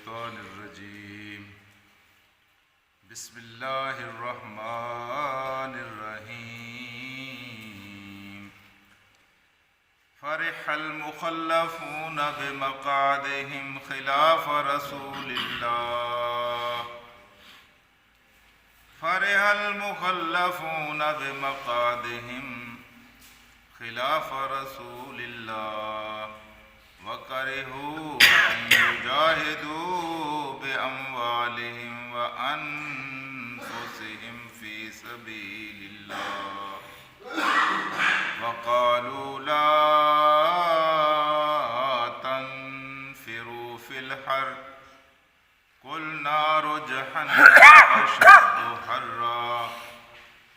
الشيطان الرجيم بسم الله الرحمن الرحيم فرح المخلفون بمقعدهم خلاف رسول الله فرح المخلفون بمقعدهم خلاف رسول الله وكرهوا أن يجاهدوا بأموالهم وأنفسهم في سبيل الله وقالوا لا تنفروا في الحر قل نار جهنم أشد حرا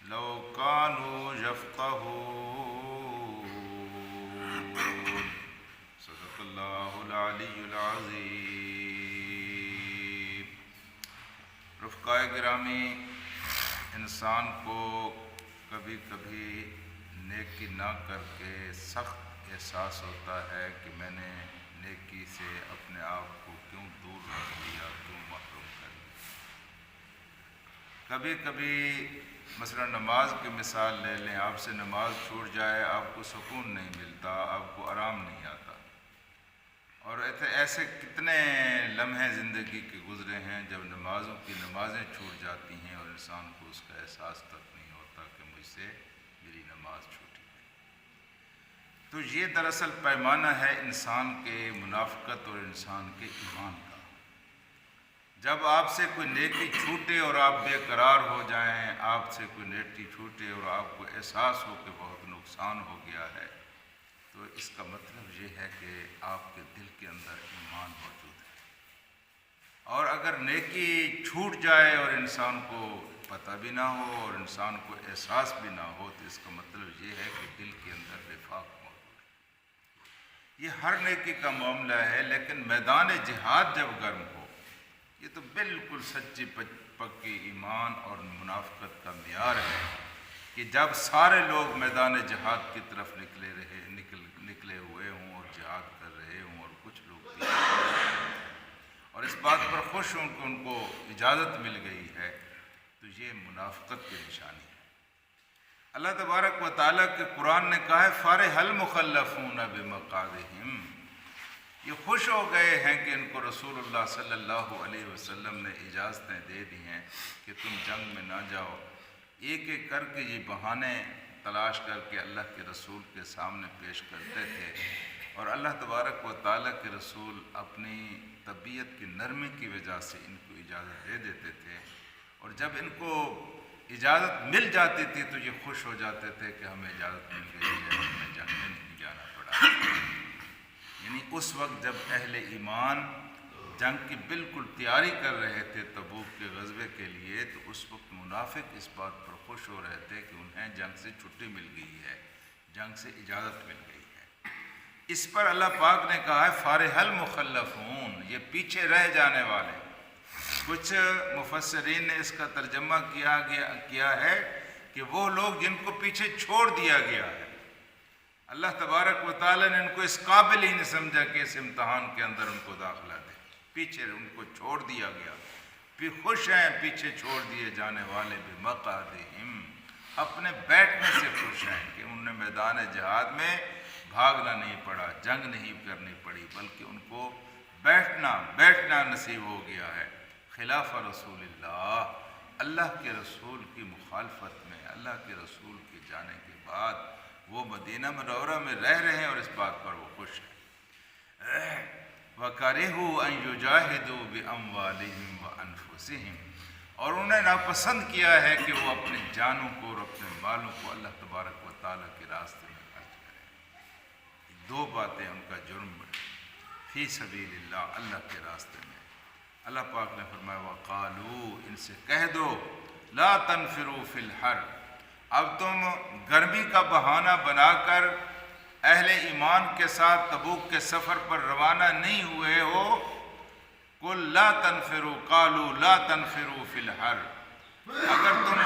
لو كانوا يفقهون صدق اللہ العلی العظیم۔ رفقائے گرامی، انسان کو کبھی کبھی نیکی نہ کر کے سخت احساس ہوتا ہے کہ میں نے نیکی سے اپنے آپ کو کیوں دور رکھ دیا، کیوں محروم کر دیا۔ کبھی کبھی مثلا نماز کی مثال لے لیں، آپ سے نماز چھوٹ جائے، آپ کو سکون نہیں ملتا، آپ کو آرام نہیں آتا۔ اور ایسے کتنے لمحے زندگی کے گزرے ہیں جب نمازیں چھوٹ جاتی ہیں اور انسان کو اس کا احساس تک نہیں ہوتا کہ مجھ سے میری نماز چھوٹی ہے۔ تو یہ دراصل پیمانہ ہے انسان کے منافقت اور انسان کے ایمان کا۔ جب آپ سے کوئی نیکی چھوٹے اور آپ بے قرار ہو جائیں، آپ سے کوئی نیکی چھوٹے اور آپ کو احساس ہو کہ بہت نقصان ہو گیا ہے، تو اس کا مطلب یہ ہے کہ آپ کے دل کے اندر ایمان موجود ہے۔ اور اگر نیکی چھوٹ جائے اور انسان کو پتہ بھی نہ ہو اور انسان کو احساس بھی نہ ہو، تو اس کا مطلب یہ ہے کہ دل کے اندر نفاق موجود ہے۔ یہ ہر نیکی کا معاملہ ہے، لیکن میدان جہاد جب گرم ہو، یہ تو بالکل سچی پکی ایمان اور منافقت کا معیار ہے کہ جب سارے لوگ میدان جہاد کی طرف نکلے ہوئے ہوں اور جہاد کر رہے ہوں اور کچھ لوگ بھی اور اس بات پر خوش ہوں کہ ان کو اجازت مل گئی ہے، تو یہ منافقت کی نشانی ہے۔ اللہ تبارک و تعالیٰ کے قرآن نے کہا ہے فرح المخلفون بمقعدہم، یہ خوش ہو گئے ہیں کہ ان کو رسول اللہ صلی اللہ علیہ وسلم نے اجازتیں دے دی ہیں کہ تم جنگ میں نہ جاؤ۔ ایک ایک کر کے یہ بہانے تلاش کر کے اللہ کے رسول کے سامنے پیش کرتے تھے، اور اللہ تبارک و تعالیٰ کے رسول اپنی طبیعت کی نرمی کی وجہ سے ان کو اجازت دے دیتے تھے، اور جب ان کو اجازت مل جاتی تھی تو یہ خوش ہو جاتے تھے کہ ہمیں اجازت مل گئی ہے، ہمیں جنگ میں نہیں جانا پڑا۔ یعنی اس وقت جب اہل ایمان جنگ کی بالکل تیاری کر رہے تھے تبوک کے غزوے کے لیے، تو اس وقت منافق اس بات پر خوش ہو رہے تھے کہ انہیں جنگ سے چھٹی مل گئی ہے، جنگ سے اجازت مل گئی ہے۔ اس پر اللہ پاک نے کہا ہے فارح المخلفون، یہ پیچھے رہ جانے والے۔ کچھ مفسرین نے اس کا ترجمہ کیا ہے کہ وہ لوگ جن کو پیچھے چھوڑ دیا گیا ہے۔ اللہ تبارک و تعالیٰ نے ان کو اس قابل ہی نہیں سمجھا کہ اس امتحان کے اندر ان کو داخلہ دے، پیچھے ان کو چھوڑ دیا گیا۔ بھی خوش ہیں پیچھے چھوڑ دیے جانے والے بمقعدہم، اپنے بیٹھنے سے خوش ہیں کہ انہیں میدان جہاد میں بھاگنا نہیں پڑا، جنگ نہیں کرنی پڑی، بلکہ ان کو بیٹھنا نصیب ہو گیا ہے۔ خلاف رسول اللہ، اللہ کے رسول کی مخالفت میں، اللہ کے رسول کے جانے کے بعد وہ مدینہ منورہ میں رہ رہے ہیں اور اس بات پر وہ خوش ہیں۔ وَكَرِهُوا أَن يُجَاهِدُوا بِأَمْوَالِهِمْ وَأَنفُسِهِمْ، اور انہیں ناپسند کیا ہے کہ وہ اپنی جانوں کو اور اپنے مالوں کو اللہ تبارک و تعالیٰ کے راستے میں خرچ کریں۔ دو باتیں ان کا جرم فی سبیل اللہ، اللہ کے راستے میں۔ اللہ پاک نے فرمایا وَقَالُوا، ان سے کہہ دو لَا تَنْفِرُوا فِي الْحَرِّ، اب تم گرمی کا بہانہ بنا کر اہل ایمان کے ساتھ تبوک کے سفر پر روانہ نہیں ہوئے ہو۔ قُلْ لَا تَنْفِرُوا قَالُوا لَا تَنْفِرُوا فِي الْحَرِّ، اگر تم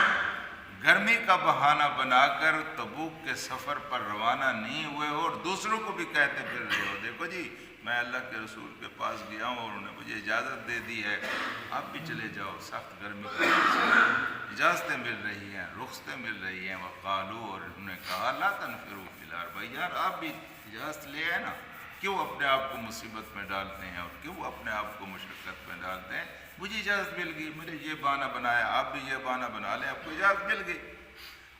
گرمی کا بہانہ بنا کر تبوک کے سفر پر روانہ نہیں ہوئے ہو اور دوسروں کو بھی کہتے پھر رہے ہو، دیکھو جی میں اللہ کے رسول کے پاس گیا ہوں اور انہوں نے مجھے اجازت دے دی ہے، آپ بھی چلے جاؤ، سخت گرمی کی وجہ سے اجازتیں مل رہی ہیں، رخصتیں مل رہی ہیں۔ وقالو، اور انہوں نے کہا لا تنفروا فی الحر، بھائی یار آپ بھی اجازت لے آئے نا، کیوں اپنے آپ کو مصیبت میں ڈالتے ہیں اور کیوں اپنے آپ کو مشقت میں ڈالتے ہیں؟ مجھے اجازت مل گئی، میں نے یہ بہانہ بنایا، آپ بھی یہ بہانہ بنا لیں، آپ کو اجازت مل گئی۔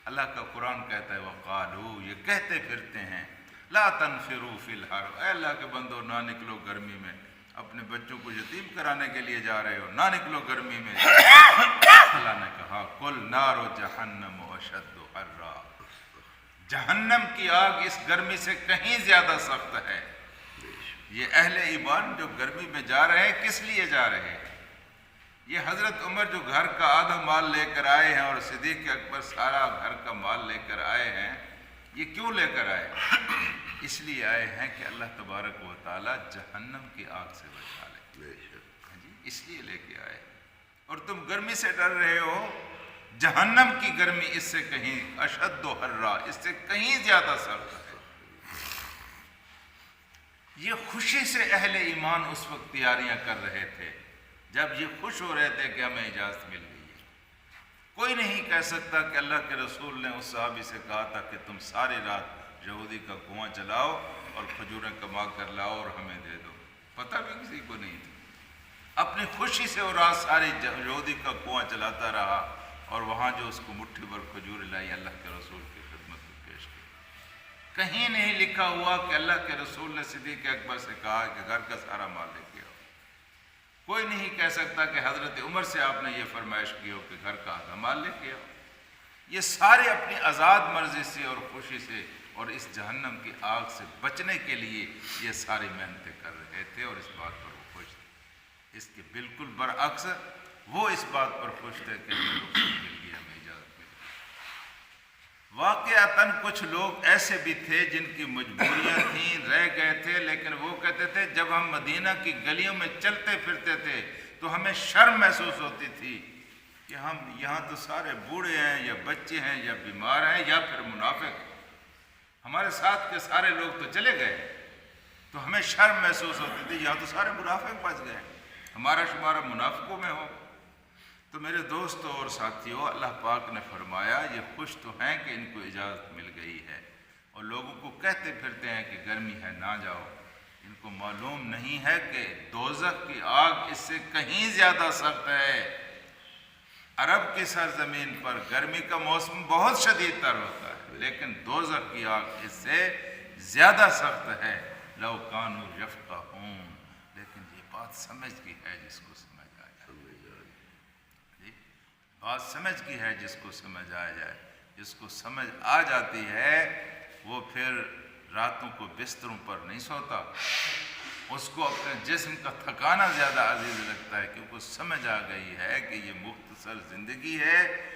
اللہ کا قرآن کہتا ہے وقالو، یہ کہتے پھرتے ہیں لا تنفروا فی الحر، اے اللہ کے بندو نہ نکلو گرمی میں، اپنے بچوں کو یتیم کرانے کے لیے جا رہے ہو، نہ نکلو گرمی میں۔ اللہ نے کہا قل نار جہنم اشد حرا، جہنم کی آگ اس گرمی سے کہیں زیادہ سخت ہے۔ یہ اہل ایمان جو گرمی میں جا رہے ہیں کس لیے جا رہے ہیں؟ یہ حضرت عمر جو گھر کا آدھا مال لے کر آئے ہیں اور صدیق اکبر سارا گھر کا مال لے کر آئے ہیں، یہ کیوں لے کر آئے؟ اس لیے آئے ہیں کہ اللہ تبارک و تعالیٰ جہنم کی آگ سے بچا لے، اس لیے لے کے آئے۔ اور تم گرمی سے ڈر رہے ہو، جہنم کی گرمی اس سے کہیں اشد و حرا، اس سے کہیں زیادہ سخت ہے۔ یہ خوشی سے اہل ایمان اس وقت تیاریاں کر رہے تھے جب یہ خوش ہو رہے تھے کہ ہمیں اجازت مل گئی ہے۔ کوئی نہیں کہہ سکتا کہ اللہ کے رسول نے اس صحابی سے کہا تھا کہ تم ساری رات یہودی کا کنواں چلاؤ اور کھجوریں کما کر لاؤ اور ہمیں دے دو، پتہ بھی کسی کو نہیں تھا۔ اپنی خوشی سے وہ رات ساری یہودی کا کنواں چلاتا رہا اور وہاں جو اس کو مٹھی بھر کھجوریں لائی اللہ کے رسول کی خدمت میں پیش کی۔ کہیں نہیں لکھا ہوا کہ اللہ کے رسول نے صدیق اکبر سے کہا کہ گھر کا سارا مال لے کے آؤ۔ کوئی نہیں کہہ سکتا کہ حضرت عمر سے آپ نے یہ فرمائش کی ہو کہ گھر کا آدھا مال لے کے آؤ۔ یہ سارے اپنی آزاد مرضی سے اور خوشی سے اور اس جہنم کی آگ سے بچنے کے لیے یہ ساری محنتیں کر رہے تھے اور اس بات پر وہ خوش تھے۔ اس کے بالکل برعکس وہ اس بات پر خوش تھے کہ ہمیں رخصت مل گئی، ہمیں اجازت مل گئی۔ واقعتاً کچھ لوگ ایسے بھی تھے جن کی مجبوریاں تھیں، رہ گئے تھے، لیکن وہ کہتے تھے جب ہم مدینہ کی گلیوں میں چلتے پھرتے تھے تو ہمیں شرم محسوس ہوتی تھی کہ ہم یہاں تو سارے بوڑھے ہیں یا بچے ہیں یا بیمار ہیں یا پھر منافق، ہمارے ساتھ کے سارے لوگ تو چلے گئے، تو ہمیں شرم محسوس ہوتی تھی یہاں تو سارے منافق بچ گئے، ہمارا شمارہ منافقوں میں ہو۔ تو میرے دوستوں اور ساتھیوں، اللہ پاک نے فرمایا یہ خوش تو ہیں کہ ان کو اجازت مل گئی ہے، اور لوگوں کو کہتے پھرتے ہیں کہ گرمی ہے نہ جاؤ، ان کو معلوم نہیں ہے کہ دوزخ کی آگ اس سے کہیں زیادہ سخت ہے۔ عرب کی سرزمین پر گرمی کا موسم بہت شدید تر ہوتا ہے، لیکن دوزخ کی آگ اس سے زیادہ سخت ہے۔ لو کانوا یفقہون، لیکن یہ بات سمجھ کی ہے جس کو سمجھ آ جائے، بات سمجھ کی ہے جس کو سمجھ آ جائے، جس کو سمجھ آ جاتی ہے وہ پھر راتوں کو بستروں پر نہیں سوتا، اس کو اپنے جسم کا تھکانا زیادہ عزیز لگتا ہے، کیونکہ سمجھ آ گئی ہے کہ یہ مختصر زندگی ہے،